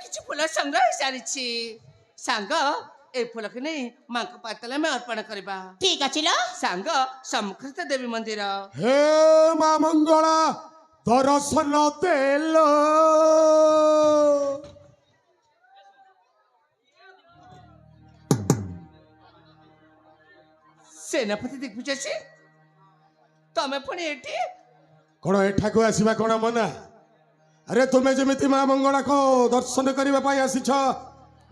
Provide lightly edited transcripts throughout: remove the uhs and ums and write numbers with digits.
କିଛି ଫୁଲ ସଂଗ୍ରହ ହେଇସାରିଛି ସାଙ୍ଗ ଏ ଫୁଲକୁ ନେଇ ମାଙ୍କ ପାଖରେ ଆମେ ଅର୍ପଣ କରିବା। ଠିକ ଅଛି ଲୋ ସାଙ୍ଗ ସମ୍ମୁଖରେ ତ ଦେବୀ ମନ୍ଦିର। ହେ ମା ମଙ୍ଗଳା ଦର୍ଶନ ଦେଲ ସେନାପତି ଦିଗ୍ବିଜୟ ତମେ ପୁଣି ଏଠି କଣ ଏଠାକୁ ଆସିବା କଣ ମନା? अरे तुम्हें जमी माँ मंगला को दर्शन करने आसीछ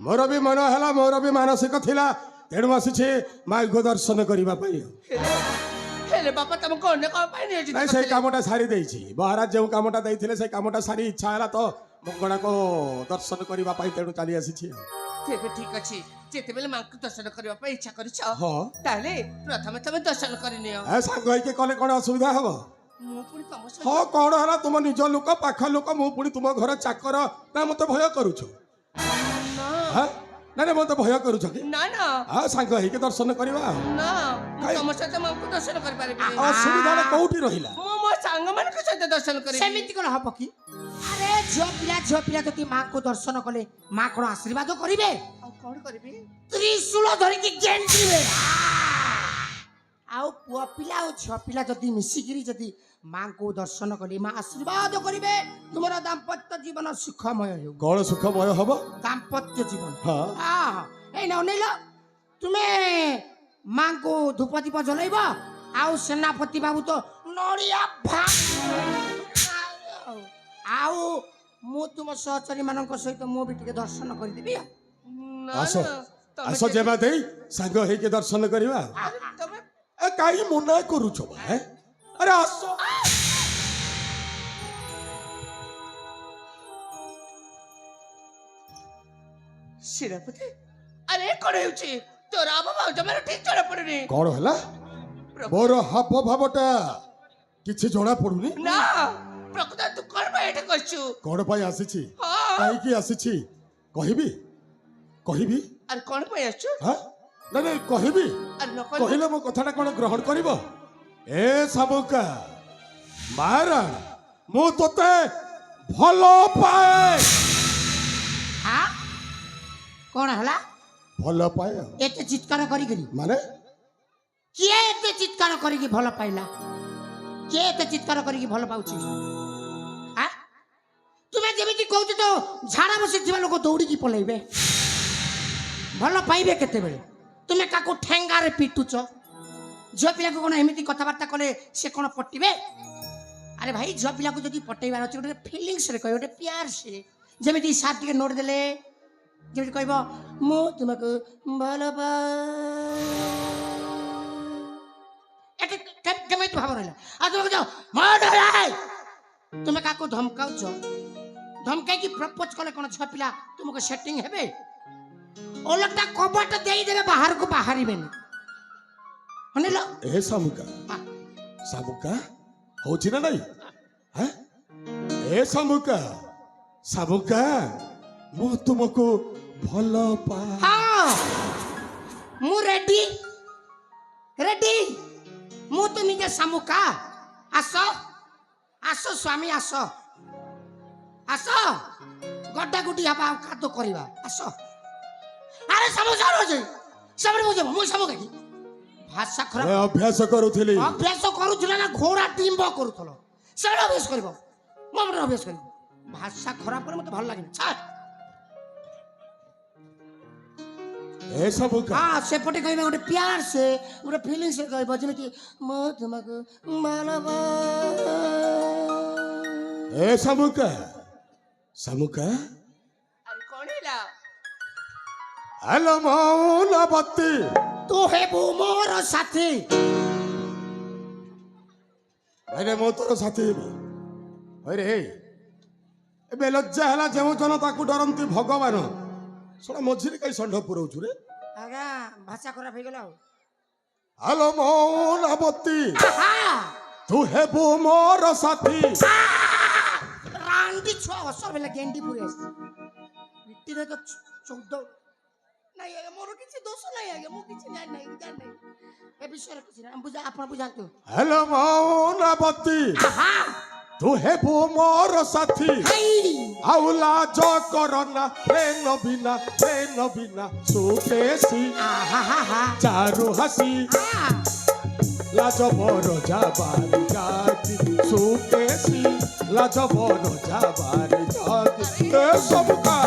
मोर भी मन है मोर भी मानसिक थिला तेणु आसी माँ को दर्शन करने बापा तुम कौन नहीं से कामटा सारी देछि महाराज जो कामटा देइथिले से कामटा सारी इच्छा है तो मंगला को दर्शन करने तेणु चली आसी ठीक अच्छे जिते बेले माँ को दर्शन करने इच्छा कर प्रथम तुम दर्शन कर सांग होइके कले कौन असुविधा हम हाँ कौन है तुम निज लोक पाख लोक मुझे तुम घर चाकर ना मत भय करुछ ना ना मत भय करुछ कि ना ना हाँ सांग होइके दर्शन करबा ना तुम सहित मां को दर्शन कर पारे असुविधा कोठी रहिला मो सांग मन के सहित दर्शन करी सेमिति कोन हबो कि अरे झियो पिला जति मां को दर्शन कले मां कोन आशीर्वाद करिवे कोन करिवे त्रिशूल धरि कि गेंटिवे आउ पुआ पिला और झियो पिला जति मिसिकिरी जति मां को दर्शन कली मां आशीर्वाद करिवे तुमरा दाम्पत्य जीवन सुखमय हो कौन सुखमय हबो दाम्पत्य जीवन हां हां ए न नेला तुमे मां को धूप दीप जलाइबा आउ सेनापति बाबू तो नड़िया आउ मु तुम सहचरी मानक सहित मो भी टिके दर्शन कर देबी आसो आसो जेमा देई संग हे के दर्शन करबा तमे ए काई मना करूछ बा अरे आसो सेनापति अरे कोन हेउची तोरा बाबा जमार ठीक जणा पड़नी कौन हला मोर हाव भावटा किछि जणा पडुनी ना प्रकृत तू कोन भाई एटा करछु कौन पाई आसीछि हां काई की आसीछि कहिबी कहिबी अरे कोन भाई आछु हां ना ना कहिबी अरे न कहिले मो कथाटा कोन ग्रहण करबो ए साबुका मारा मु तोते भलो पाए हां कोन हला भलो पाए एते चित्कार करी करी माने किए एते चित्कार करी की भलो पाइला के एते चित्कार करी की भलो पाउची हां तुमे जेमिति कहू तो झाड़ा बसी जीवा लोक दौड़ी की पलेइबे भलो पाइबे केते बेले तुमे काको ठेंगा रे पिटुच झियो पिला को कोन एमिति कथाबार्ता कले से कोन पट्टिबे अरे भाई झियो पिला को जदी पट्टेबार अछि ओटे फीलिंग्स रे कयो ओटे प्यार से जेमिति साथ के नोट देले जेमिति कहबो मो तुमको भलो पा एटे केमे तू भाव रहला आ तुम जाओ मार रे तुमे काको धमकाउ छ धमकाई की प्रपोज कले कोन झियो पिला तुमको सेटिंग हेबे ओलटा कबाट देई देबे बाहर को बाहरीबेनी हनेला ए सामुका होची ना नहीं हैं ए सामुका मु तुमको भलो पा हां मु रेडी मु तो निजे सामुका आसो स्वामी आसो गड्डा गुडी हबा कातो करबा आसो अरे समझा रोजे सबरे मुझे मु सामुका की भाषा खराब अभ्यास करूथिला ना घोड़ा टिम्ब करूथलो सेडा अभ्यास करबो ममर अभ्यास करबो भाषा खराब पर मते भल लागिन छाड़ ए सामुका हां सेपटे कहबे गोटे प्यार से गोटे फीलिंग से कहबो जेमिति मो तुमको मालबा ए सामुका अरे कोन हेला हेलो मौला बत्ती तू हे मोर साथी अरे मो तोर साथी अरे ए लज्जा हला जेउ जन ताकू डरंती भगवान सोना मझिरे कई संढ पुरौछु रे आगा भाषा खराब हो गेला हेलो मौला बत्ती तू हे मोर साथी राम ଗାଣ୍ଡି ଛୁଆ ଅସର ବେଲେ ଗେଣ୍ଡି ପୁରୀ ଆସିଛି ପିଟିରେ ତ 14 ନାଇଁ ଆଜ୍ଞା ମୋର କିଛି ଦୋଷ ନାହିଁ ଆଜ୍ଞା ମୁଁ କିଛି ଜାଣିନାହିଁ ଏ ବିଷୟରେ କିଛି ନାହିଁ ବୁଝା ଆପଣ ବୁଝାନ୍ତୁ हेलो मौनावती ଆହା तू हेबू मोर साथी ହେଇ आउला जो करना प्रेम बिना सुकेसी ଆହା ହା ହା चारु हसी लाज मोर जाबारी जाती सुकेसी लाज मोर जाबारी जाती ए सबका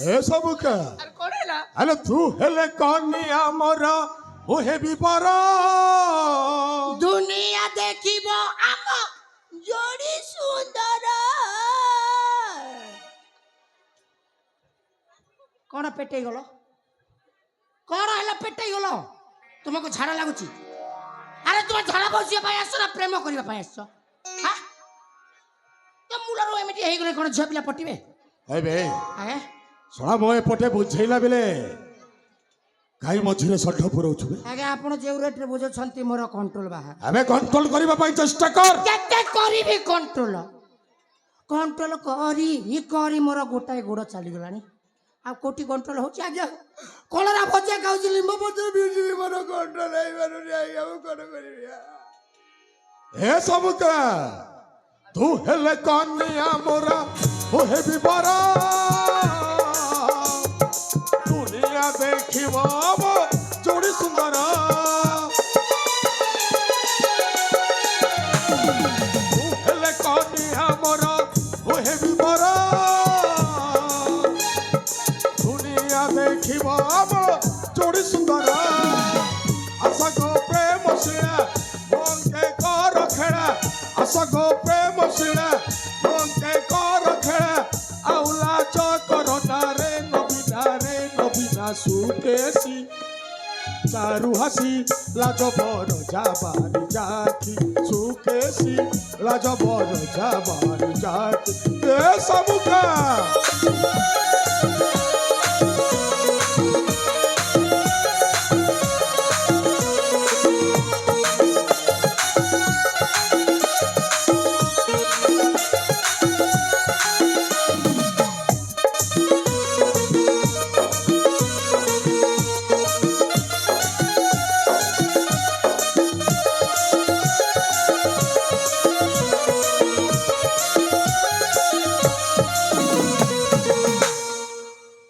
ए सबका ଆରେ କଣ ହେଲା हेलो तू हेले कनिया मोर ओ हेबी बरा ଦୁନିଆ ଦେଖିବ ଆମ ଯୋଡ଼ି ସୁନ୍ଦର କଣ ପେଟେଇ ଗଲ କଣ ହେଲା ପେଟେଇ ଗଲ ତୁମକୁ ଝାଡ଼ା ଲାଗୁଛି ଆରେ ତୁମେ ଝାଡ଼ା ବସିବା ପାଇଁ ଆସିଛ ନା ପ୍ରେମ କରିବା ପାଇଁ ଆସିଛ ହାଁ ତ ମୂଳରୁ ଏମିତି ହେଇଗଲେ କଣ ଝିଅ ପିଲା ପଟିବେ ए बे ଆଜ୍ଞା ଶଳା ମୋ ଏପଟେ ବୁଝେଇଲା ବେଲେ କାଇ ମଝିରେ ଷଠ ପୁରଉଛୁ ବେ ଆଜ୍ଞା ଆପଣ ଯେଉଁ ରେଟ୍ରେ ବୁଝୁଛନ୍ତି ମୋର କଣ୍ଟ୍ରୋଲ ବାହାର ଆମେ କଣ୍ଟ୍ରୋଲ କରିବା ପାଇଁ ଚେଷ୍ଟା କର କେତେ କରିବି କଣ୍ଟ୍ରୋଲ କଣ୍ଟ୍ରୋଲ କରି ମୋର ଗୋଟାଏ ଗୋଡ଼ ଚାଲିଗଲାଣି ଆଉ କୋଟି କଣ୍ଟ୍ରୋଲ ହଉଛି ଆଜ୍ଞା କଲରା ଭଜା ଖାଉଛି ଲିମ୍ବ ଭଜା ପିଉଛି ମୋର କଣ୍ଟ୍ରୋଲ ହେଇପାରୁନି ଆଜ୍ଞା ମୁଁ କଣ କରିବି ଏ ସବୁକା ତୁ ହେଲେ କନିଆ ମୋରା ଓ ହେବି ବରା ଦୁନିଆ ଦେଖିବ ମୋ ଯୋଡ଼ି ସୁନ୍ଦର ତୁ ହେଲେ କନିଆ ମୋରା ଓ ହେବି ବରା ଦୁନିଆ ଦେଖିବ ମୋ ଯୋଡ଼ି ସୁନ୍ଦର ଆଶା ଗো প্রেম শিলা মনকে কর খেলা আশা গো প্রেম শিলা মনকে কর খেলা আউলা চকর না রে নবীনা সুকেশি চারু হাসি লাজ বড় যাবারি জাতি সুকেশি লাজ বড় যাবারি জাতি এ সবুকা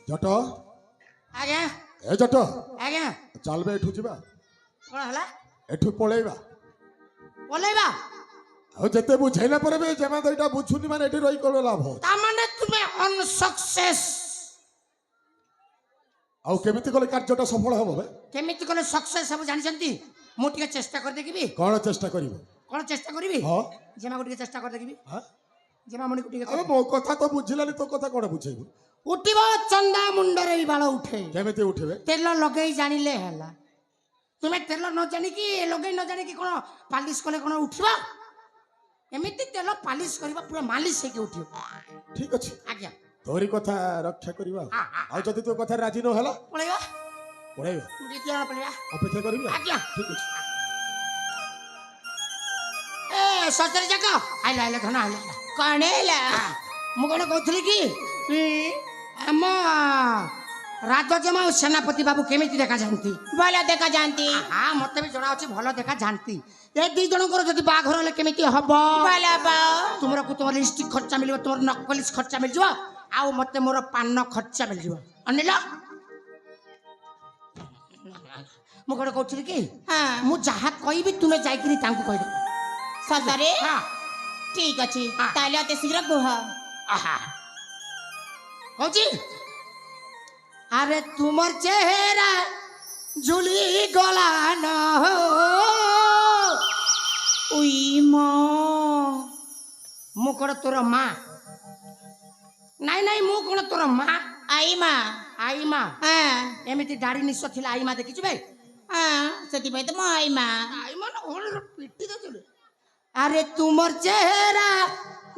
জট ଆଜ୍ଞା ଏ ଜଟ ଆଜ୍ଞା ଚାଲବେ ଏଠୁ ଯିବା କଣ ହେଲା ଏଠୁ ପଳେଇବା ଓହ୍ଲେଇବା ଆଉ ଯେତେ ବୁଝେଇଲା ପରେ ବି ଯେମାନେ ଏଇଟା ବୁଝୁନି ମାନେ ଏଠି ରହି କଣ ଲାଭ ତାମାନେ ତୁମେ ଅନସକ୍ସେସ୍ ଆଉ କେମିତି କଲେ କାର୍ଯ୍ୟଟା ସଫଳ ହବ ବେ କେମିତି କଲେ ସକ୍ସେସ୍ ସବୁ ଜାଣିଛନ୍ତି ମୁଁ ଟିକେ ଚେଷ୍ଟା କରି ଦେଖିବି କଣ ଚେଷ୍ଟା କରିବ କଣ ଚେଷ୍ଟା କରିବି ହଁ ଜେମାକୁ ଟିକେ ଚେଷ୍ଟା କରି ଦେଖିବି ହଁ? ଜେମାମଣିକୁ ଟିକେ ଆରେ ମୋ କଥା ତ ବୁଝିଲାନି ତୋ କଥା କଣ ବୁଝେଇବୁ ଉଠିବ ଚନ୍ଦା ମୁଣ୍ଡରେ ବି ବାଳ ଉଠେ କେମିତି ଉଠିବେ ତେଲ ଲଗେଇ ଜାଣିଲେ ହେଲା ତୁମେ ତେଲ ନ ଜାଣିକି ଲଗେଇ ନ ଜାଣିକି କଣ ପାଲିସ କଲେ କଣ ଉଠିବ ଏମିତି ତେଲ ପାଲିସ କରିବା ପୁରା ମାଲିସ ହେଇକି ଉଠିବ ଠିକ ଅଛି ଆଜ୍ଞା ତୋରି କଥା ରକ୍ଷା କରିବା ଆଉ ଯଦି ତୋ କଥା ରାଜି ନ ହେଲା ପଳେଇବା ପଳେଇବା ଦି ଜଣ ପଳେଇବା ଅପେକ୍ଷା କରିବି ଆଜ୍ଞା ଠିକ ଅଛି ଏ ସତରେ ଯାକ ଆଇଲା ଆଇଲା ଧନ ଆଇଲା କଣ ହେଲା ମୁଁ କଣ କହୁଥିଲି କି ଆମ ରାଜଜମା ଆଉ ସେନାପତି ବାବୁ କେମିତି ଦେଖାଯାଆନ୍ତି ଭଲ ଦେଖାଯାଆନ୍ତି ହଁ ମତେ ବି ଜଣା ଅଛି ଭଲ ଦେଖାଯାଆନ୍ତି ଏ ଦି ଜଣଙ୍କର ଯଦି ବାହାଘର ହେଲେ କେମିତି ହବ ଭଲ ହବ ତୁମରକୁ ତୁମ ଲିପଷ୍ଟିକ ଖର୍ଚ୍ଚା ମିଳିବ ତୁମର ନକଲିସ ଖର୍ଚ୍ଚା ମିଳିଯିବ ଆଉ ମତେ ମୋର ପାନ ଖର୍ଚ୍ଚା ମିଳିଯିବ ଅନିଲ ମୁଁ କଣ କହୁଥିଲି କି ହଁ ମୁଁ ଯାହା କହିବି ତୁମେ ଯାଇକିରି ତାଙ୍କୁ କହିବ ସତରେ ହଁ ଠିକ ଅଛି ହଁ। ତାହେଲେ ଅତି ଶୀଘ୍ର କୁହ আহা কৌছি আরে তোমার চেহারা ঝুলি গলান উই মা ମୁଁ କଣ ତୋର ମା? ନାଇଁ ନାଇଁ ମୁଁ କଣ ତୋର ମା? ଆଇ ମା ଆଇ ମା ହଁ ଏମିତି ଦାଢି ନିଶ ଥିଲା ଆଇ ମା ଦେଖିଛୁ ଭାଇ? ହଁ ସେଥିପାଇଁ ତ ମୋ ଆଇ ମା ଆଇ ମା ନା କଣ ପିଟି ଦଉଛୁ? আরে তোমার চেহারা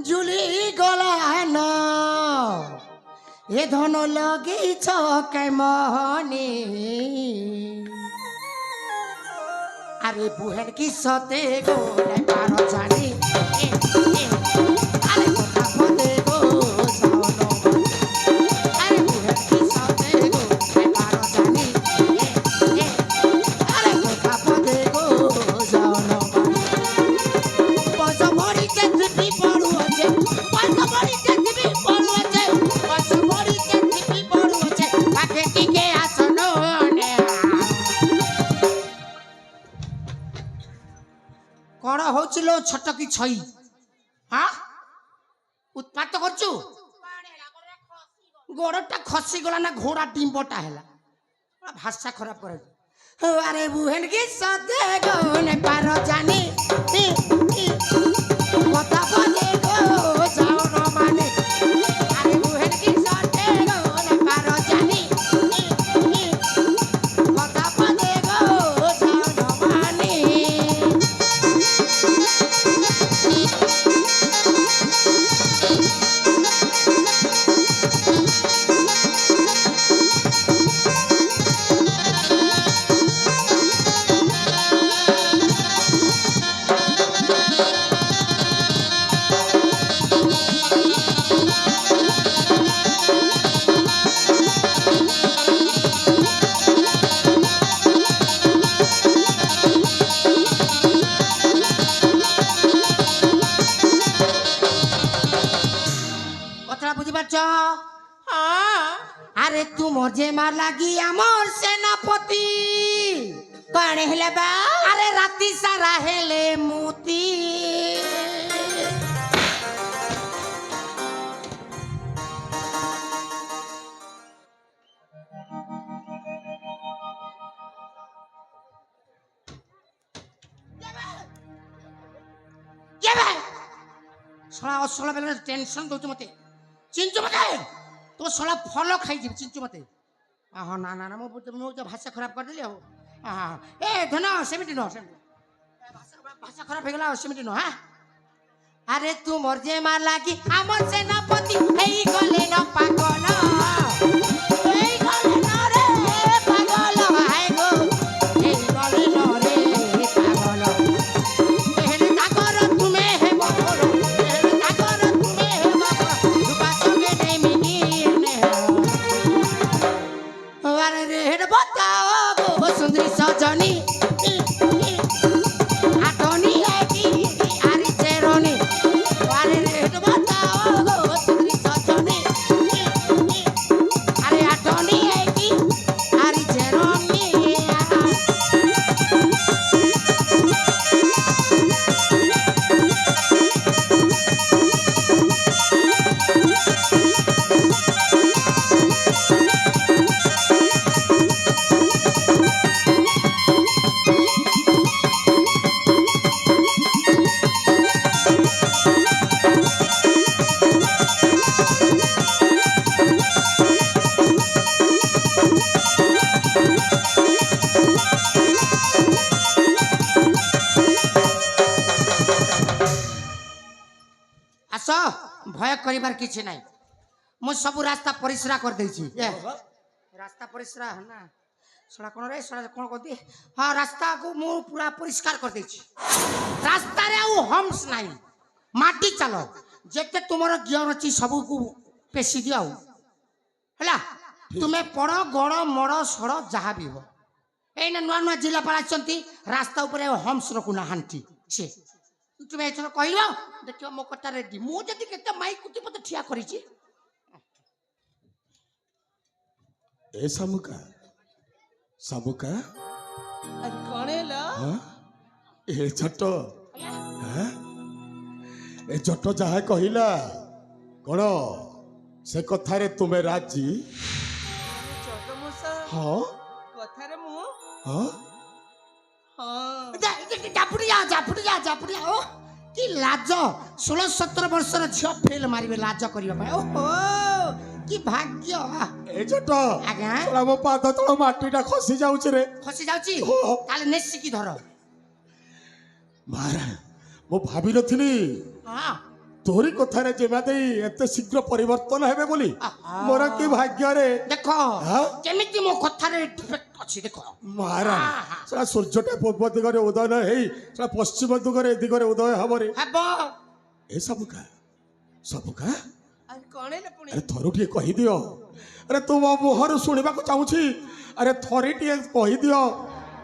ঝুলি গলান এ ধন লগিছ কেমনে আরে বুহের কি সতে গো নাই পার জানি আরে কথা বলে গো জানো আরে বুহের কি সতে গো নাই পার জানি আরে কথা বলে গো জানো পশমরিতে দিবি পড়ু আছে পশমরিতে দিবি পড়ু আছে পশমরিতে দিবি পড়ু আছে পাকে টিকে আসনো নে কଣ হউছিল ছোট কি ছই হ্যাঁ উৎপাত করছু গোড়টা খসি গলা না ঘোড়া ডিম্বটা হেলা ভাষা খারাপ করে আরে বুহেন কি সদে গনে পার জানি কথা বলে গো যাও ন মানে আরে বুহেন কি সদে গনে পার জানি কথা বলে গো যাও ন মানে কথাটা বুঝি পারছ? হ্যাঁ আরে তুমর যে মার লাগি আমার সেনাপতি କଣ ହେଲା ବା আরে রাতি সারা হেলে মুতি কে ভাই শলা অশলা বেলা টেনশন দউছ মতে চিনছ মতে তো শলা ফল খাই যাব চিনছ মতে আহ না না না মো ভাষা খারাপ করে দিলি হ্যাঁ এ ধন সেমিটি ন সেমিটি ভাষা খারাপ হয়ে গেল সেমিটি ন হ্যাঁ আরে তুমর যে মা লাগি আমার সেনাপতি এই গলে ন পাগল এই গলে ন রে পাগল হাই গো এই গলে ন রে পাগল এহেন তাকর তুমি হে মকর এহেন তাকর তুমি হে মকর রূপা সঙ্গে নেই মিনি নে আরে রে হেড বতাও গো সুন্দরী সজনী আটনি একই আরি চেরনি আরে রে হেড বতাও গো সুন্দরী সজনী আরে আটনি একই আরি চেরনি আস ভয় করিবার কিছু নাই মু সবু রাস্তা পরিষ্কার করে দিয়েছি রাস্তা পরিষ্কার না সেটা কোন রে সেটা কোন করদি হ্যাঁ রাস্তা কু মু পুরা পরিষ্কার করে দিয়েছি রাস্তারে আউ হমস নাই মাটি চাল যেতে তোমার জ্ঞান ଅଛି ସବୁକୁ পেশি দিও ହେଲା ତୁମେ ପଡ଼ ଗଡ଼ ମଡ଼ ସଡ଼ ଯାହା ବି ହବ ଏଇନା ନୂଆ ନୂଆ ଜିଲ୍ଲାପାଳ ଆସିଛନ୍ତି ରାସ୍ତା ଉପରେ ହମ୍ସ ରଖୁନାହାନ୍ତି ସେ ତୁମେ ଏଥର କହିଲ ଦେଖିବ ମୋ କଥା ରେଡି ମୁଁ ଯଦି କେତେ ମାଇକ କୁଟି ମତେ ଠିଆ କରିଛି ଏ ସାମୁକା ସାମୁକା ଆରେ କଣ ହେଲା? ହଁ? ଏ ଜଟ ହଁ? ଏ ଜଟ ଯାହା କହିଲା କଣ ସେ କଥାରେ ତୁମେ ରାଜି? ଛୋଟ ମୂଷା ହଁ କଥାରେ ମୁଁ ହଁ ହଁ ଜାପୁଡ଼ିଆ ଓ କି ଲାଜ 16-17 ବର୍ଷର ଝିଅ ଫେଲ ମାରିବେ ଲାଜ କରିବା ପାଇଁ ଓହୋ କି ଭାଗ୍ୟ ଏ ଛୋଟ ଆଜ୍ଞା ଶଳା ମୋ ପାଦ ତଳ ମାଟିଟା ଖସି ଯାଉଛି ରେ। ଖସି ଯାଉଛି ଓ। ତାହେଲେ ନେସିକି ଧର ମହାରାଜ ମୁଁ ଭାବିନଥିଲି ହଁ ତୋରି କଥାରେ ଯେମିତି ଏତେ ଶୀଘ୍ର ପରିବର୍ତ୍ତନ ହେବେ ବୋଲି। ଆହା। ମୋର କି ଭାଗ୍ୟରେ। ଦେଖ ହଁ? କେମିତି ମୋ କଥାରେ ଡିଫେକ୍ଟ ଅଛି ଦେଖ ମହାରାଜ ଆହା। ସେଟା ସୂର୍ଯ୍ୟଟା ପୂର୍ବ ଦିଗରେ ଉଦୟ ନ ହେଇ ସେଟା ପଶ୍ଚିମ ଦିଗରେ ଉଦୟ ହବରେ ହେବ ଏ ସବୁ କା ଆରେ କଣ ହେଲା ପୁଣି ଆରେ ଥରୁଟିଏ କହିଦିଅ। ଆରେ ତୁମ ମୁହଁରୁ ଶୁଣିବାକୁ ଚାହୁଁଛି। ଆରେ ଥରିଟିଏ କହିଦିଅ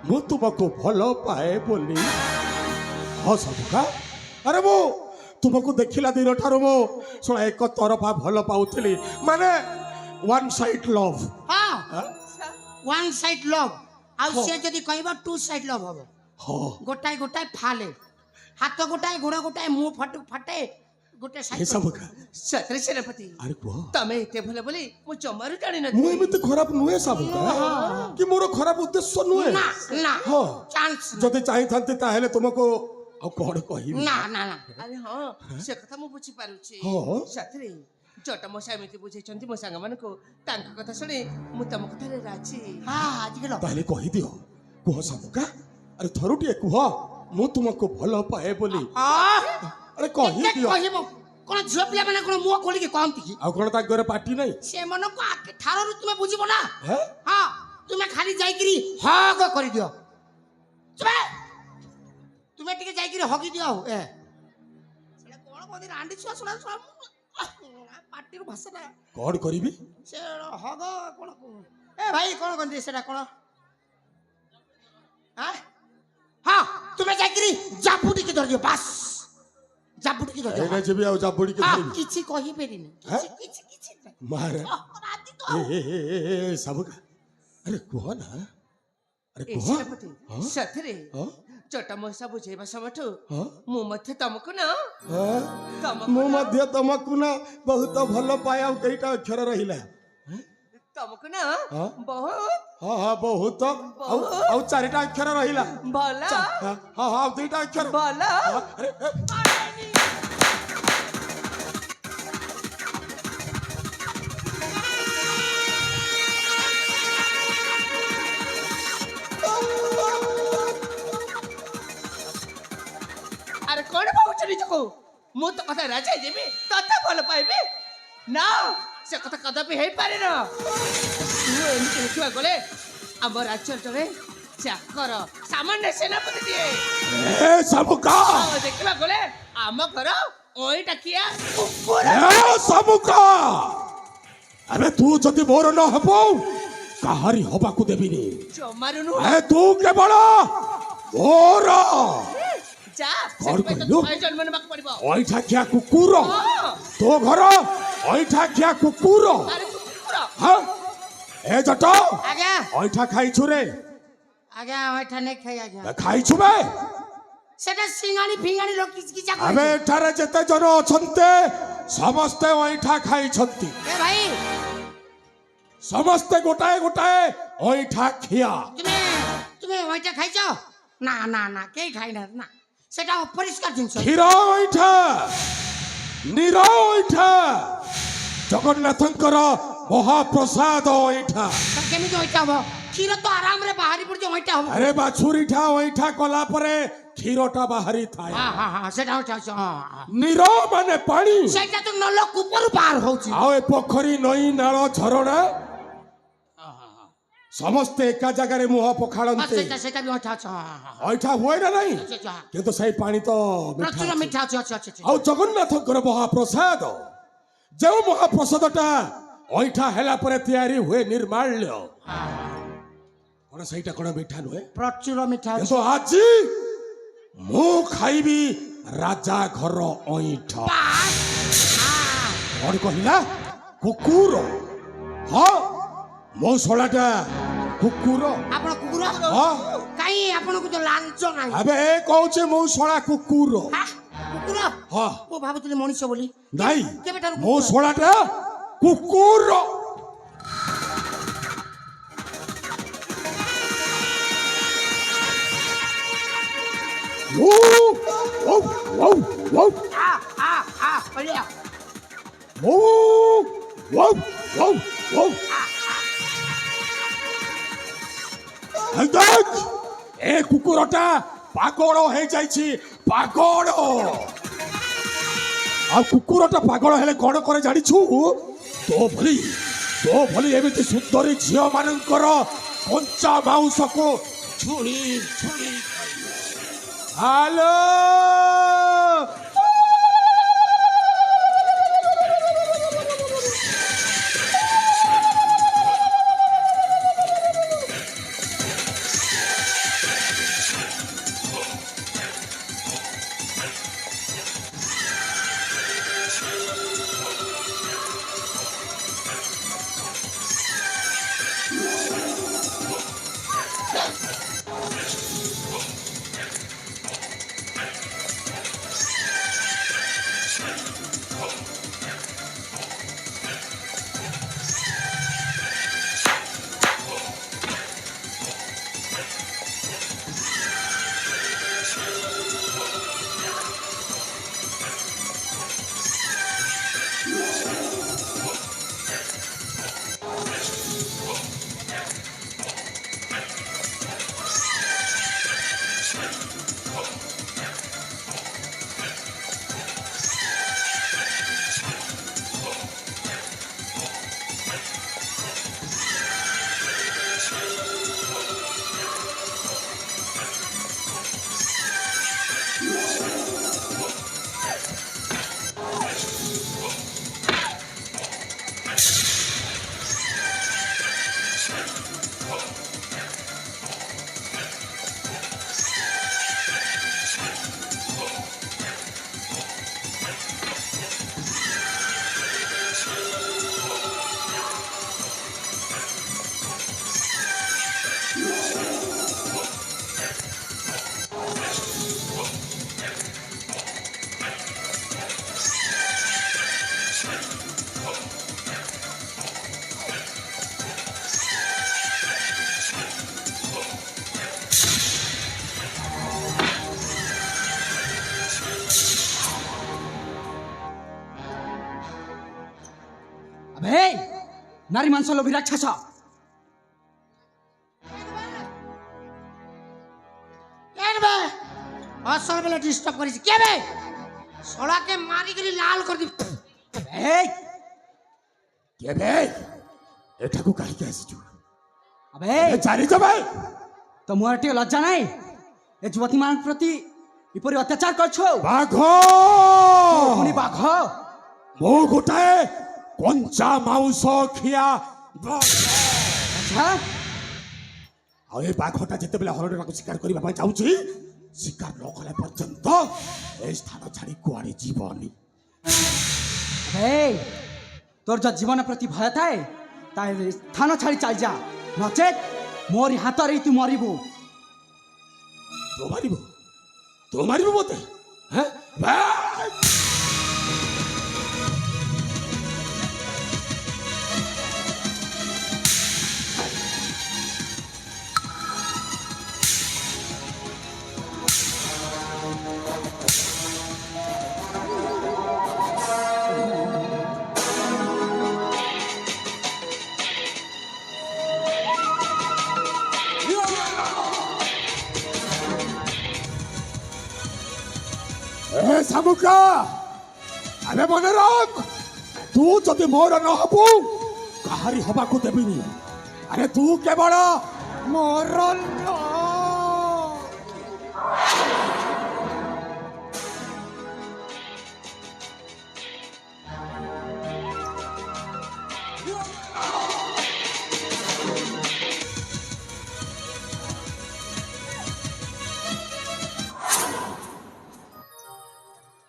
ମୁଁ ତୁମକୁ ଭଲ ପାଏ ବୋଲି। ହଁ ସବୁକା ଆରେ ମୁଁ ତୁମକୁ ଦେଖିଲା ଦିନଠାରୁ ମୁଁ ଶୁଣ ଏକ ତରଫା ଭଲ ପାଉଥିଲି ମାନେ ୱାନ୍ ସାଇଡ୍ ଲଭ୍। ହଁ ହଁ ୱାନ୍ ସାଇଡ୍ ଲଭ୍ ଆଉ ସେ ଯଦି କହିବ ଟୁ ସାଇଡ୍ ଲଭ୍ ହବ ଗୋଟାଏ ଫାଲେ ହାତ ଗୋଟାଏ ଗୋଡ଼ ଗୋଟାଏ ମୁହଁ ଫାଟେ ଗୋଟେ ଏ ସାଇଡ୍ ସବୁକା ସତରେ ସେନାପତି ଆରେ କୁହ ତମେ ଏତେ ଭଲ ବୋଲି ମୁଁ ଜମାରୁ ମୁଁ ଜାଣିନଥିଲି ଏମିତି ଖରାପ ନୁହେଁ ସବୁକା କି ମୋର ଖରାପ ଉଦ୍ଦେଶ୍ୟ ନୁହେଁ। ନା ନା ହଁ ଚାନ୍ସ ଯଦି ଚାହିଁଥାନ୍ତି ତାହେଲେ ତୁମକୁ ଆଉ କଣ କହିବି। ନା ନା ନା ଆରେ ହଁ ସେ କଥା ମୁଁ ବୁଝିପାରୁଛି ହଁ। ସାଥିରେ ଜଟ ମଶା ଏମିତି ବୁଝେଇଛନ୍ତି ମୋ ସାଙ୍ଗମାନଙ୍କୁ ତାଙ୍କ କଥା ଶୁଣି ମୁଁ ତମ କଥାରେ ରାଜି ହଁ ଆଜିକାଲି ତାହେଲେ କହିଦିଅ କୁହ ସବୁକା ଆରେ ଥରୁଟିଏ କୁହ ମୁଁ ତୁମକୁ ଭଲ ପାଏ ବୋଲି। ଆରେ କହିଦିଅ କହିବ କଣ ଝିଅ ପିଲାମାନେ କଣ ମୁହଁ ଖୋଲିକି କହନ୍ତି କି ଆଉ କଣ ତାଙ୍କର ପାଟି ନାହିଁ। ସେମାନଙ୍କୁ ଆଖି ଠାରରୁ ତୁମେ ବୁଝିବ ନା ହେ? ହଁ ତୁମେ ଖାଲି ଯାଇକିରି ହଗ କରିଦିଅ ତୁମେ ଟିକେ ଯାଇକିରି ହଗି ଦିଅ ଆଉ ସେଟା କଣ କହନ୍ତି ରାଣ୍ଡି ଛୁଆ ଶୁଣା ପାଟିରୁ ଭାଷା ନା କଣ କରିବି ସେ ହଗ କଣ ଏ ଭାଇ କଣ କହନ୍ତି ସେଟା କଣ ହଁ ତୁମେ ଯାଇକିରି ଜାବୁଡ଼ିକି ଧରିଦିଅ ବାସ୍ ଜାବୁଡ଼ିକି ଏଇନା ଧରିଦିଅ ଯିବି ଆଉ ଜାବୁଡ଼ିକି ହଁ, ଧରିବି। କିଛି କହିପାରିନି ହେ? କିଛି ନାହିଁ ମାରେ ରାତି ତ ଏ ସବୁକା ଆରେ କୁହ ନା ଆରେ ଏ କୁହ ସେନାପତି ହଁ? ସାଥିରେ ହଁ? ଜଟ ମଶା ବୁଝେଇବା ସମୟଠୁ ହଁ? ମୁଁ ମଧ୍ୟ ତମକୁ ନା ହଁ? ତମକୁ ମୁଁ ନା, ମଧ୍ୟ ତମକୁ ନା ବହୁତ ଭଲ ପାଏ ଆଉ କେଇଟା ଅକ୍ଷର ରହିଲା। ତମକୁ ନା ହଁ? ବହୁତ ହଁ ହଁ ବହୁତ ଆଉ ଆଉ ଚାରିଟା ଅକ୍ଷର ରହିଲା। ଭଲ ହଁ ହଁ ଆଉ ଦୁଇଟା ଅକ୍ଷର ଭଲ ହଁ, ଆରେ, ଆରେ କଣ ଭାବୁଛ ନିଜକୁ ମୁଁ ତ କଥା ରାଜି ଯିବି ତତେ ଭଲ ପାଇବି ନା ସେ କଥା କଦାପି ହେଇପାରେ ନା ତୁ ଏମିତି ଦେଖିବାକୁ ଗଲେ ଆମ ରାଜ୍ୟରେ ଚାକର ସାମାନ୍ୟ ସେନାପତିଟିଏ ଏ ସବୁକା ଆଉ ଦେଖିବାକୁ ଗଲେ ଆମ ଘର ଅଇଟା କିଆ କୁକୁର ଏ ସବୁକା ଆରେ ତୁ ଯଦି ମୋର ନ ହବ କାହାରି ହବାକୁ ଦେବିନି। ଜମାରୁ ନୁହଁ ଏ ତୁ କେବଳ ମୋର ଯା କଣ ସେଥିପାଇଁ ତ କହିଲୁ? ତୁମେ ଜନ୍ମ ନେବାକୁ ପଡିବ ଅଇଠା ଖିଆ କୁକୁର ହଁ, ତୋ ଘର ଅଇଠା ଖିଆ କୁକୁର ଆରେ ତୁ କୁକୁର ହଁ ଏ ଜଟ ଆଜ୍ଞା ଅଇଠା ଖାଇଛୁ ରେ ଆଜ୍ଞା ଏଠା ନେଇ ଖାଇ ଆଜ୍ଞା ଖାଇଛୁ ବେ ସେଟା ସିଙ୍ଗାଣି ଫିଙ୍ଗାଣି କିଛି ଆମେ ଏଠାରେ ଯେତେ ଜଣ ଅଛନ୍ତି ସମସ୍ତେ ଅଇଠା ଖାଇଛନ୍ତି। ଏ ଭାଇ ସମସ୍ତେ ଗୋଟାଏ ଗୋଟାଏ ଅଇଠା ଖିଆ ତୁମେ ওইটা ଖାଇଛ ନା ନା ନା କେହି ଖାଇନାହାନ୍ତି ନା ସେଟା ଅପରିଷ୍କାର ଜିନିଷ କ୍ଷୀର ଅଇଠା ନିର ଅଇଠା ଜଗନ୍ନାଥଙ୍କର ମହାପ୍ରସାଦ ଅଇଠା। ତ କେମିତି ওইটা ହବ କ୍ଷୀର ତ ଆରାମରେ ବାହାରି ପଡୁଛି ওইটা ହବ ଆରେ ବାଛୁରୀଠା ଅଇଠା କଲା ପରେ କ୍ଷୀରଟା ବାହାରି ଥାଏ। ହଁ ହଁ ହଁ ସେଟା ওইটা ଅଛି ହଁ ହଁ ନିର ମାନେ ପାଣି ସେଇଟା ତ ନଲ କୁପରୁ ବାହାର ହଉଛି ଆଉ ଏ ପୋଖରୀ ନଈ ନାଳ ଝରଣା ସମସ୍ତେ ଏକା ଜାଗାରେ ମୁହଁ ପଖାଳନ୍ତି। ସେଇଟା ସେଇଟା ବି ওইটা ଅଛି ହଁ ହଁ ଅଇଠା ହୁଏ ନା ନାହିଁ ହଁ କିନ୍ତୁ ସେଇ ପାଣି ତ ମିଠା ପ୍ରଚୁର ଅଛି। ମିଠା ଅଛି ଅଛି ଅଛି ଅଛି। ଆଉ ଜଗନ୍ନାଥଙ୍କର ମହାପ୍ରସାଦ ଯେଉଁ ମହାପ୍ରସାଦଟା ଅଇଠା ହେଲା ପରେ ତିଆରି ହୁଏ ନିର୍ମାଲ୍ୟ କଣ ସେଇଟା କଣ ମିଠା ନୁହେଁ ପ୍ରଚୁର ମିଠା ଅଛି କିନ୍ତୁ ଆଜି ମୁଁ ଖାଇବି ରାଜା ଘର ଅଇଠା। କଣ କହିଲା କୁକୁର ହଁ ମୋ ଶଳାଟା କୁକୁର ଆପଣ କୁକୁର ହଁ କାଇଁ ଆପଣଙ୍କୁ ତ ଲାଞ୍ଚ ନାହିଁ ଏବେ କହୁଛି ମୁଁ ଶଳା କୁକୁର ହା? କୁକୁର ହଁ ମୁଁ ଭାବୁଥିଲି ମଣିଷ ବୋଲି ନାଇଁ କେବେଠାରୁ ମୋ କୁକୁର? ଶଳାଟା କୁକୁର ବଳିଆ ଏ କୁକୁରଟା ପାଗଳ ହେଇଯାଇଛି ପାଗଳ। ଆଉ କୁକୁରଟା ପାଗଳ ହେଲେ କ'ଣ କରେ ଜାଣିଛୁ? ତୋ ଭଳି ଏମିତି ସୁନ୍ଦରୀ ଝିଅ ମାନଙ୍କର କଞ୍ଚା ମାଉଁସକୁ ଛୁଳି ଛୁଳି ହାଲୋ আবে নারী মাংস লোভী রাক্ষস কেনবে অসল বেলা ডিস্টার্ব করেছি কেবে সলাকে মারি গেলি লাল করে দি এই କେବେ ଏଠାକୁ କାହିଁକି ଆସିଛୁ? আবে ଜାଣିଛ ଭାଇ তো মোর টিকে লজ্জা নাই এ যুবতী মান প্রতি এপরি অত্যাচার করছো ବାଘ পুনি বাঘ ମୁଁ ଗୋଟାଏ କଞ୍ଚା ମାଉଁସ ଖିଆ ବାଘ। আচ্ছা ଆଉ ଏ ବାଘଟା ଯେତେବେଳେ ହରଣଟାକୁ ଶିକାର କରିବା ପାଇଁ ଯାଉଛି ଶିକାର ନ କଲା ପର୍ଯ୍ୟନ୍ତ ଏ ସ୍ଥାନ ଛାଡ଼ି କୁଆଡ଼େ ଯିବନି। এই তোর যা জীবন প্রতি ভয় থাকে তাই স্থান ছাড়ি চাল যা নচেত মোর হাতরে তুই মরিবু ତୁ ମାରିବୁ ମତେ? ହେଁ? ଭାଇ! ଏ ଶାମୁକା ଆରେ ମନେ ରଖ ତୁ ଯଦି ମୋର ନ ହବୁ କାହାରି ହବାକୁ ଦେବିନି। ଆରେ ତୁ କେବଳ ମୋର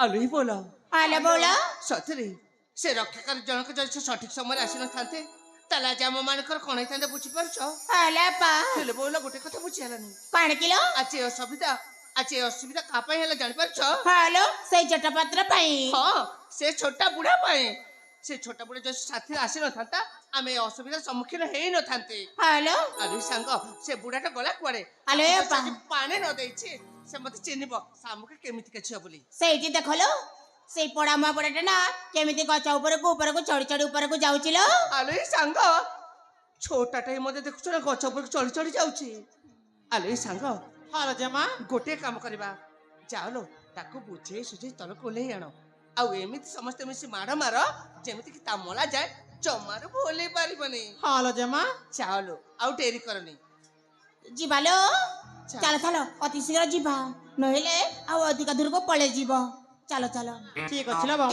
আলুই বলো আলো বলো সত্যি সে রক্ষাকারী জনক যদি সে সঠিক সময় আসি নথান্তে তাহলে আজ ଆମ ମାନଙ୍କର କ'ଣ ହେଇଥାନ୍ତେ ବୁଝିପାରୁଛ? আলো পা ହେଲେ ବୋଉଲା ଗୋଟେ କଥା ବୁଝି ହେଲାନି କଣ କିଲୋ ଆଜି ଏ ଅସୁବିଧା କାହା ପାଇଁ ହେଲା ଜାଣିପାରୁଛ? ହାଲୋ ସେଇ ଚଟପତ୍ର ପାଇଁ ହଁ ସେ ଛୋଟା ବୁଢା ପାଇଁ ସେ ଛୋଟା ବୁଢା ଯଦି ସାଥିରେ ଆସିନଥାନ୍ତା ଆମେ ଏ ଅସୁବିଧାର ସମ୍ମୁଖୀନ ହେଇନଥାନ୍ତେ। ହାଲୋ ଆଲୁ ସାଙ୍ଗ ସେ ବୁଢାଟା ଗଲା କୁଆଡେ? ଆଲୋ ଏ ପା ପାଣି ନ ଦେଇଛି ସେ ମତେ ଚିହ୍ନିବ ଶାମୁକା କେମିତିକା ଝିଅ ବୋଲି। ସେଇଠି ଦେଖଲ ସେଇ ପଡା ମା ପଡାଟା ନା କେମିତି ଗଛ ଉପରକୁ ଚଢି ଚଢି ଉପରକୁ ଯାଉଛି ଲୋ। ଆଲୋ ଏଇ ସାଙ୍ଗ ଛୋଟାଟା ମତେ ଦେଖୁଛ ନା ଗଛ ଉପରକୁ ଚଢି ଚଢି ଯାଉଛି। ଆଲୋ ଏଇ ସାଙ୍ଗ ହଁ ରାଜାମା ଗୋଟିଏ କାମ କରିବା ଚାଲ ତାକୁ ବୁଝେଇ ସୁଝେଇ ତଳକୁ ଓହ୍ଲେଇ ଆଣ ଆଉ ଏମିତି ସମସ୍ତେ ମିଶି ମାଡ଼ ମାର ଯେମିତି କି ତା ମଲା ଯାଏ ଜମାରୁ ଭୁଲେଇ ପାରିବନି। ହଁ ରାଜାମା ଚାଲ ଆଉ ଡେରି କରନି। ଯିବା ଲୋ ଚାଲ ଚାଲ ଅତି ଶୀଘ୍ର ଯିବା ନହେଲେ ଆଉ ଅଧିକ ଦୂରକୁ ପଳେଇ ଯିବ ଚାଲ ଚାଲ। ଠିକ ଅଛି ନା